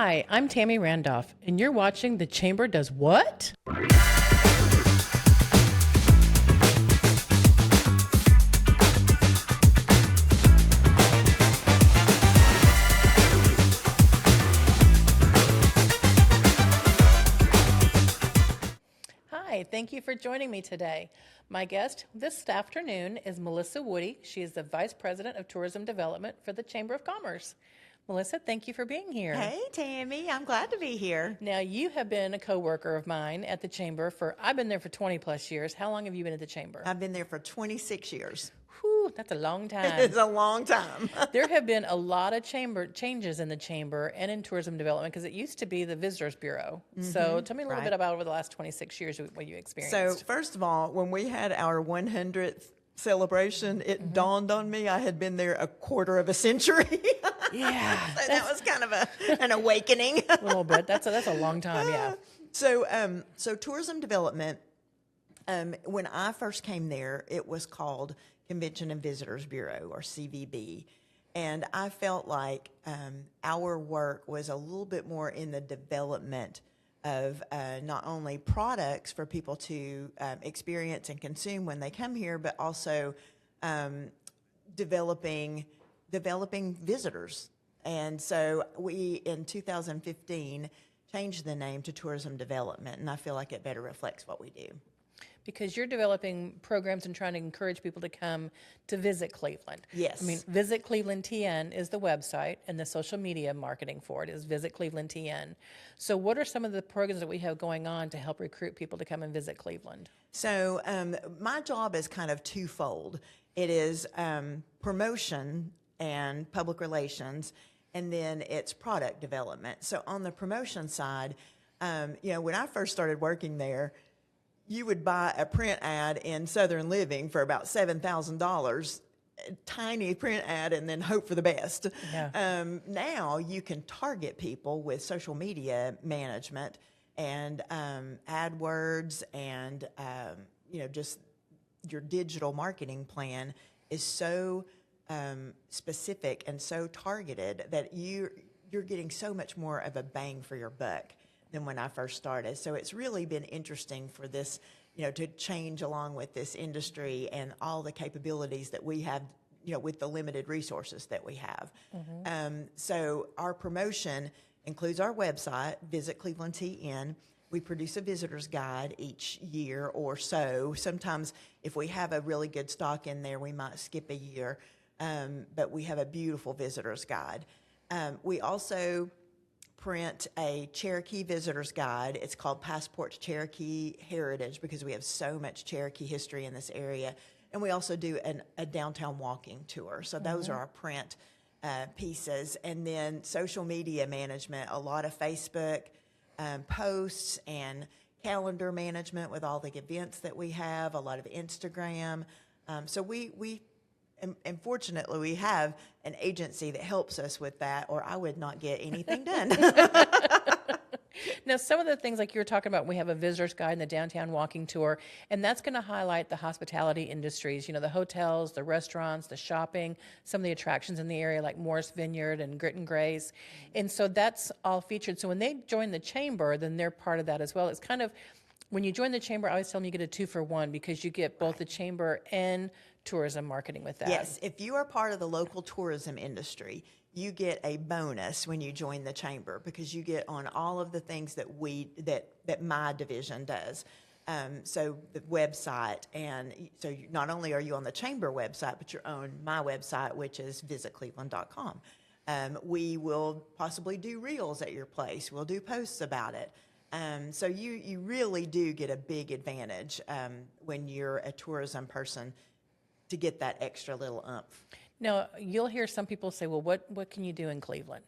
Hi, I'm Tammy Randolph, and you're watching The Chamber Does What? Hi, thank you for joining me today. My guest this afternoon is Melissa Woody. She is the Vice President of Tourism Development for the Chamber of Commerce. Melissa, thank you for being here. Hey, Tammy. I'm glad to be here. Now, you have been a coworker of mine at the Chamber I've been there for 20 plus years. How long have you been at the Chamber? I've been there for 26 years. Whew, that's a long time. It's a long time. There have been a lot of changes in the Chamber and in tourism development because it used to be the Visitors Bureau. So tell me a little bit about over the last 26 years what you experienced. So first of all, when we had our 100th celebration, it dawned on me I had been there a quarter of a century. Yeah. So that was kind of an awakening. A little bit. That's a long time, yeah. So tourism development, when I first came there, it was called Convention and Visitors Bureau, or CVB. And I felt like our work was a little bit more in the development of not only products for people to experience and consume when they come here, but also developing visitors. And so we, in 2015, changed the name to Tourism Development, and I feel like it better reflects what we do. Because you're developing programs and trying to encourage people to come to visit Cleveland. Yes. I mean, Visit Cleveland TN is the website, and the social media marketing for it is Visit Cleveland TN. So what are some of the programs that we have going on to help recruit people to come and visit Cleveland? So my job is kind of twofold. It is promotion and public relations, and then it's product development. So on the promotion side, when I first started working there, you would buy a print ad in Southern Living for about $7,000, tiny print ad, and then hope for the best. Yeah. Now you can target people with social media management and AdWords, and just your digital marketing plan is so specific and so targeted that you're getting so much more of a bang for your buck than when I first started. So it's really been interesting for this, to change along with this industry and all the capabilities that we have, with the limited resources that we have. So our promotion includes our website, Visit Cleveland TN. We produce a visitor's guide each year or so. Sometimes if we have a really good stock in there, we might skip a year, but we have a beautiful visitor's guide. We also print a Cherokee visitor's guide. It's called Passport to Cherokee Heritage because we have so much Cherokee history in this area. And we also do a downtown walking tour. So those are our print pieces. And then social media management, a lot of Facebook posts and calendar management with all the events that we have, a lot of Instagram. So and fortunately, we have an agency that helps us with that, or I would not get anything done. Now, some of the things like you were talking about, we have a visitor's guide and the downtown walking tour, and that's going to highlight the hospitality industries, the hotels, the restaurants, the shopping, some of the attractions in the area like Morris Vineyard and Grit and Grace. And so that's all featured. So when they join the Chamber, then they're part of that as well. It's kind of, when you join the Chamber, I always tell them you get a 2-for-1 because you get both the Chamber and tourism marketing with that. Yes, if you are part of the local tourism industry, you get a bonus when you join the Chamber because you get on all of the things that my division does. So the website, and so not only are you on the Chamber website, but you're on my website, which is visitcleveland.com. We will possibly do reels at your place. We'll do posts about it. So you really do get a big advantage when you're a tourism person to get that extra little oomph. Now, you'll hear some people say, well, what can you do in Cleveland?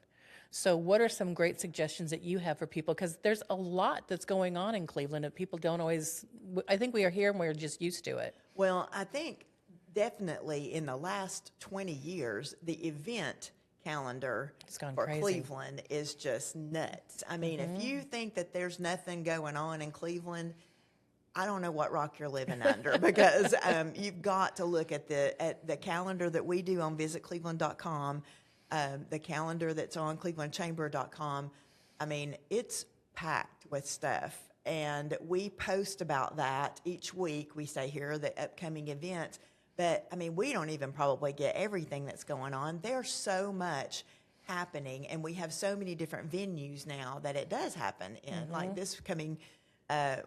So what are some great suggestions that you have for people? Because there's a lot that's going on in Cleveland that people don't always, I think we are here and we're just used to it. Well, I think definitely in the last 20 years, the event calendar for crazy. Cleveland is just nuts. I mean, if you think that there's nothing going on in Cleveland, I don't know what rock you're living under because you've got to look at the calendar that we do on visitcleveland.com, the calendar that's on clevelandchamber.com. I mean, it's packed with stuff. And we post about that each week. We say, here are the upcoming events. But, I mean, we don't even probably get everything that's going on. There's so much happening, and we have so many different venues now that it does happen in. Like this coming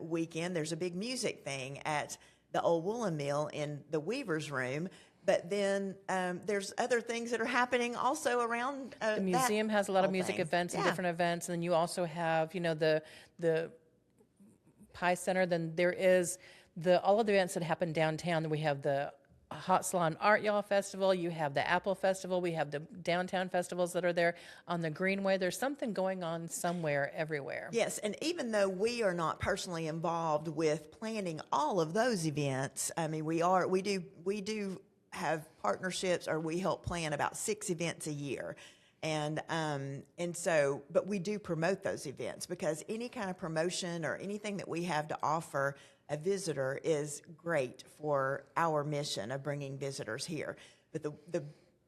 weekend, there's a big music thing at the Old Woolen Mill in the Weaver's Room. But then there's other things that are happening also around The museum has a lot of whole music thing. events and different events, and then you also have, you know, the Pie Center. Then there is all of the events that happen downtown. We have the Hot Slaw and Art Y'all Festival. You have the Apple Festival. We have the downtown festivals that are there on the Greenway. There's something going on somewhere, everywhere. Yes, and even though we are not personally involved with planning all of those events, I mean, we do have partnerships, or we help plan about 6 events a year. And so, but we do promote those events, because any kind of promotion or anything that we have to offer a visitor is great for our mission of bringing visitors here. But the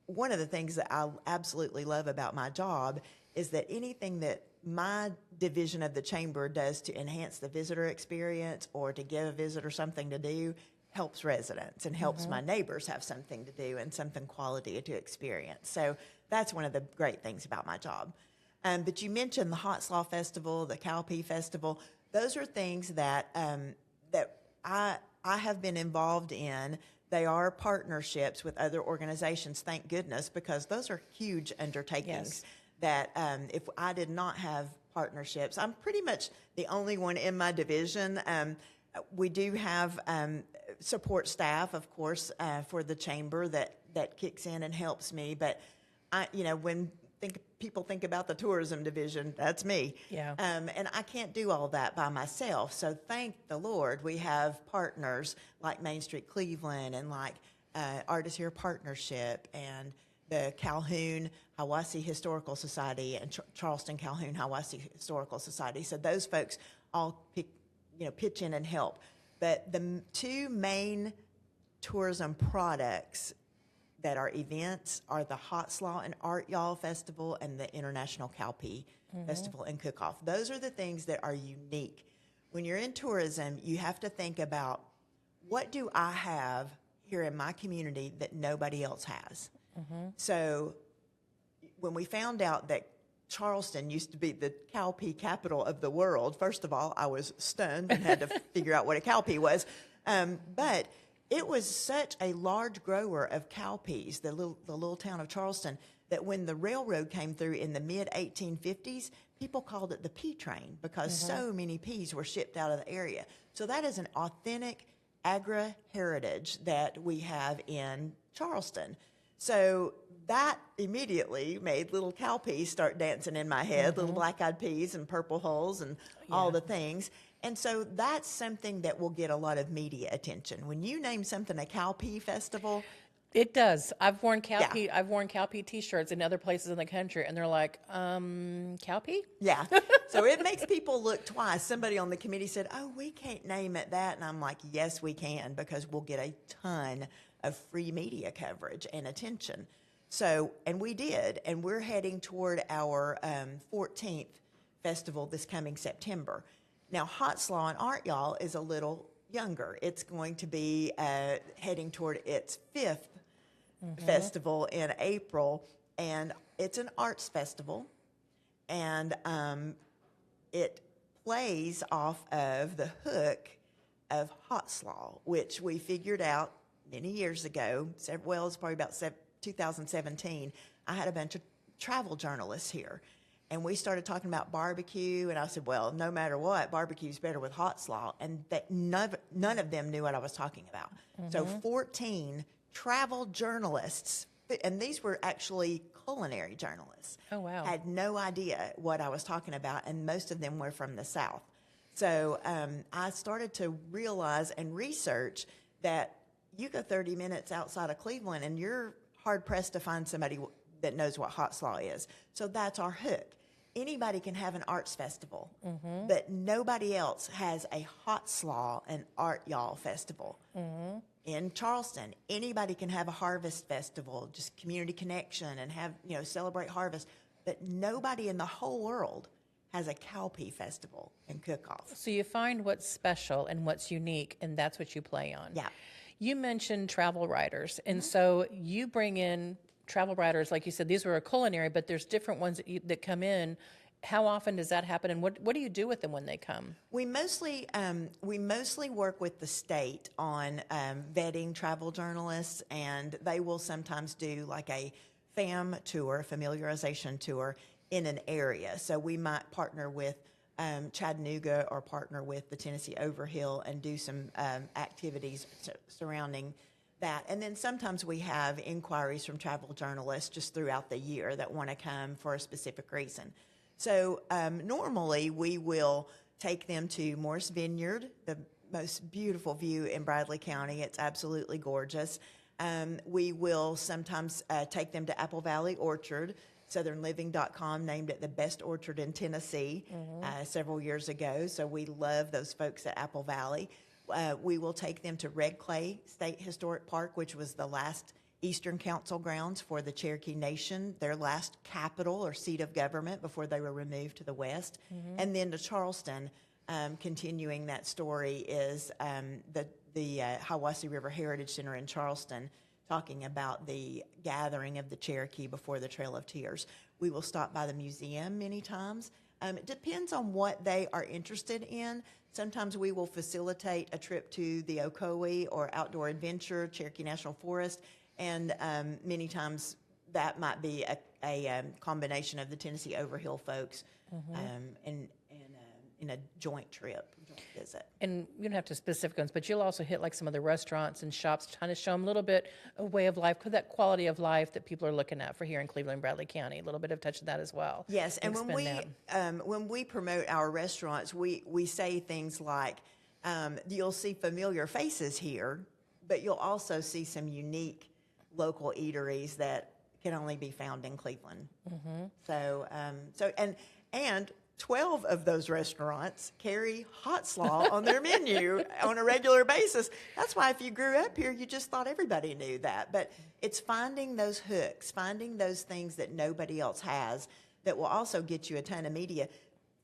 one of the things that I absolutely love about my job is that anything that my division of the chamber does to enhance the visitor experience or to give a visitor something to do helps residents and helps my neighbors have something to do and something quality to experience. So that's one of the great things about my job. But you mentioned the Hot Slaw Festival, the Cowpea Festival. Those are things that that I have been involved in. They are partnerships with other organizations, thank goodness, because those are huge undertakings. That if I did not have partnerships, I'm pretty much the only one in my division. We do have support staff, of course, for the chamber that kicks in and helps me. But when people think about the tourism division, that's me. Yeah. And I can't do all that by myself. So thank the Lord we have partners like Main Street Cleveland and like Artists Here Partnership and the Calhoun Hiwassee Historical Society and Charleston Calhoun Hiwassee Historical Society. So those folks all pitch in and help. But the 2 main tourism products that are events are the Hot Slaw and Art Y'all Festival and the International Cowpea Festival and Cook-Off. Those are the things that are unique. When you're in tourism, you have to think about, what do I have here in my community that nobody else has? So when we found out that Charleston used to be the cowpea capital of the world, first of all, I was stunned and had to figure out what a cowpea was. But it was such a large grower of cowpeas, the little town of Charleston, that when the railroad came through in the mid-1850s, people called it the pea train because so many peas were shipped out of the area. So that is an authentic agri-heritage that we have in Charleston. So that immediately made little cowpeas start dancing in my head, little black-eyed peas and purple hulls and all the things. And so that's something that will get a lot of media attention. When you name something a Cowpea Festival, it does. I've worn cowpea. I've worn cowpea T-shirts in other places in the country, and they're like, cowpea? Yeah. So it makes people look twice. Somebody on the committee said, "Oh, we can't name it that," and I'm like, "Yes, we can, because we'll get a ton of free media coverage and attention." So, and we did, and we're heading toward our 14th festival this coming September. Now, Hot Slaw and Art Y'all is a little younger. It's going to be heading toward its 5th festival in April, and it's an arts festival, and it plays off of the hook of Hot Slaw, which we figured out many years ago. Well, it's probably about 2017. I had a bunch of travel journalists here. And we started talking about barbecue, and I said, well, no matter what, barbecue's better with Hot Slaw. And that none of them knew what I was talking about. So 14 travel journalists, and these were actually culinary journalists. Oh, wow. Had no idea what I was talking about, and most of them were from the South. So I started to realize and research that you go 30 minutes outside of Cleveland, and you're hard-pressed to find somebody that knows what Hot Slaw is. So that's our hook. Anybody can have an arts festival, but nobody else has a Hot Slaw and Art Y'all Festival. In Charleston, anybody can have a harvest festival, just community connection and have, celebrate harvest, but nobody in the whole world has a Cowpea Festival and cook-off. So you find what's special and what's unique, and that's what you play on. Yeah. You mentioned travel writers, and so you bring in travel writers, like you said, these were a culinary, but there's different ones that come in. How often does that happen, and what do you do with them when they come? We mostly work with the state on vetting travel journalists, and they will sometimes do like a FAM tour, familiarization tour, in an area. So we might partner with Chattanooga or partner with the Tennessee Overhill and do some activities surrounding that. And then sometimes we have inquiries from travel journalists just throughout the year that want to come for a specific reason. So normally we will take them to Morris Vineyard, the most beautiful view in Bradley County. It's absolutely gorgeous. We will sometimes take them to Apple Valley Orchard. SouthernLiving.com named it the best orchard in Tennessee several years ago. So we love those folks at Apple Valley. We will take them to Red Clay State Historic Park, which was the last Eastern Council grounds for the Cherokee Nation, their last capital or seat of government before they were removed to the west. And then to Charleston, continuing that story, is the Hiwassee River Heritage Center in Charleston, talking about the gathering of the Cherokee before the Trail of Tears. We will stop by the museum many times. It depends on what they are interested in. Sometimes we will facilitate a trip to the Ocoee or Outdoor Adventure, Cherokee National Forest, and many times that might be a combination of the Tennessee Overhill folks and in a joint trip. Visit. And you don't have to specific ones, but you'll also hit like some of the restaurants and shops, trying to show them a little bit of way of life, that quality of life that people are looking at for here in Cleveland, Bradley County. A little bit of touch of that as well. Yes, and when we promote our restaurants, we say things like, you'll see familiar faces here, but you'll also see some unique local eateries that can only be found in Cleveland. So 12 of those restaurants carry hot slaw on their menu on a regular basis. That's why if you grew up here, you just thought everybody knew that. But it's finding those hooks, finding those things that nobody else has that will also get you a ton of media.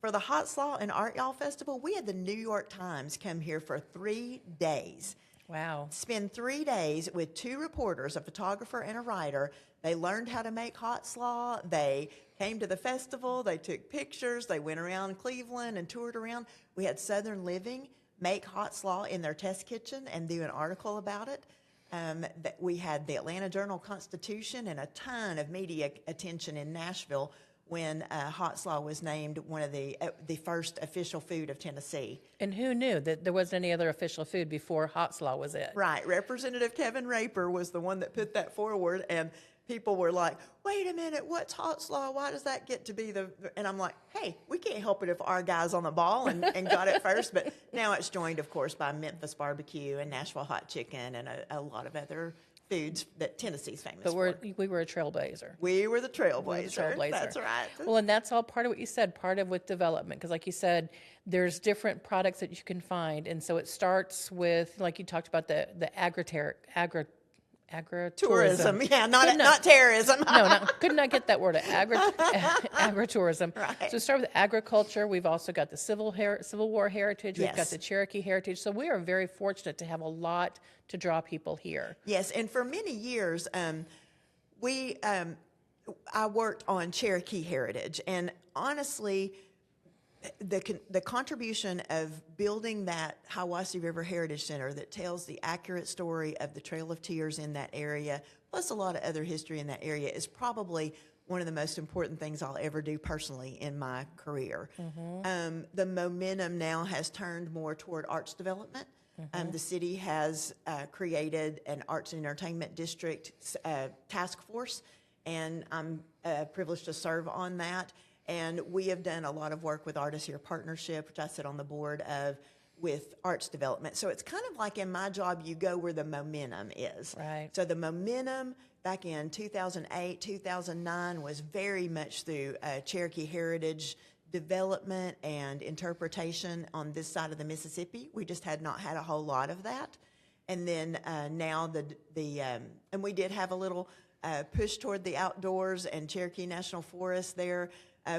For the Hot Slaw and Art Y'all Festival, we had the New York Times come here for 3 days. Wow. Spend 3 days with 2 reporters, a photographer and a writer. They learned how to make hot slaw. They came to the festival. They took pictures. They went around Cleveland and toured around. We had Southern Living make hot slaw in their test kitchen and do an article about it. We had the Atlanta Journal-Constitution and a ton of media attention in Nashville when hot slaw was named one of the first official food of Tennessee. And who knew that there wasn't any other official food before hot slaw was it? Right. Representative Kevin Raper was the one that put that forward, and people were like, wait a minute, what's hot slaw? Why does that get to be the... And I'm like, hey, we can't help it if our guy's on the ball and got it first. But now it's joined, of course, by Memphis Barbecue and Nashville Hot Chicken and a lot of other foods that Tennessee's famous for. But we were a trailblazer. We were the trailblazer. That's right. Well, and that's all part of what you said, part of with development. Because like you said, there's different products that you can find. And so it starts with, like you talked about, the agritourism. Yeah, not terrorism. Could not get that word, agritourism. Right. So start with agriculture. We've also got the Civil War heritage. We've got the Cherokee heritage. So we are very fortunate to have a lot to draw people here. Yes, and for many years, I worked on Cherokee heritage, and honestly, the contribution of building that Hiwassee River Heritage Center that tells the accurate story of the Trail of Tears in that area, plus a lot of other history in that area, is probably one of the most important things I'll ever do personally in my career. The momentum now has turned more toward arts development. The city has created an arts and entertainment district task force, and I'm privileged to serve on that. And we have done a lot of work with Artists Here Partnership, which I sit on the board of, with arts development. So it's kind of like in my job, you go where the momentum is. Right. So the momentum back in 2008, 2009 was very much through Cherokee heritage development and interpretation on this side of the Mississippi. We just had not had a whole lot of that. And then now and we did have a little push toward the outdoors and Cherokee National Forest there.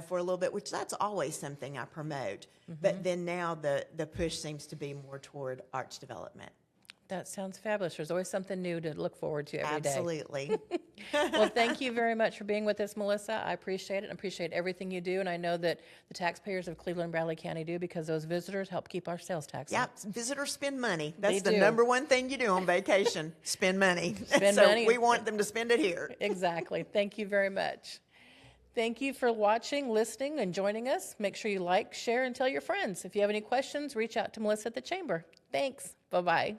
for a little bit, which that's always something I promote. But then now the push seems to be more toward arts development. That sounds fabulous. There's always something new to look forward to every day. Absolutely. Well, thank you very much for being with us, Melissa. I appreciate it. I appreciate everything you do. And I know that the taxpayers of Cleveland and Bradley County do, because those visitors help keep our sales tax Yeah, up. visitors spend money. That's They the do. number one thing you do on vacation, spend money. Spend so money. we want them to spend it here. Exactly. Thank you very much. Thank you for watching, listening, and joining us. Make sure you like, share, and tell your friends. If you have any questions, reach out to Melissa at the Chamber. Thanks. Bye-bye.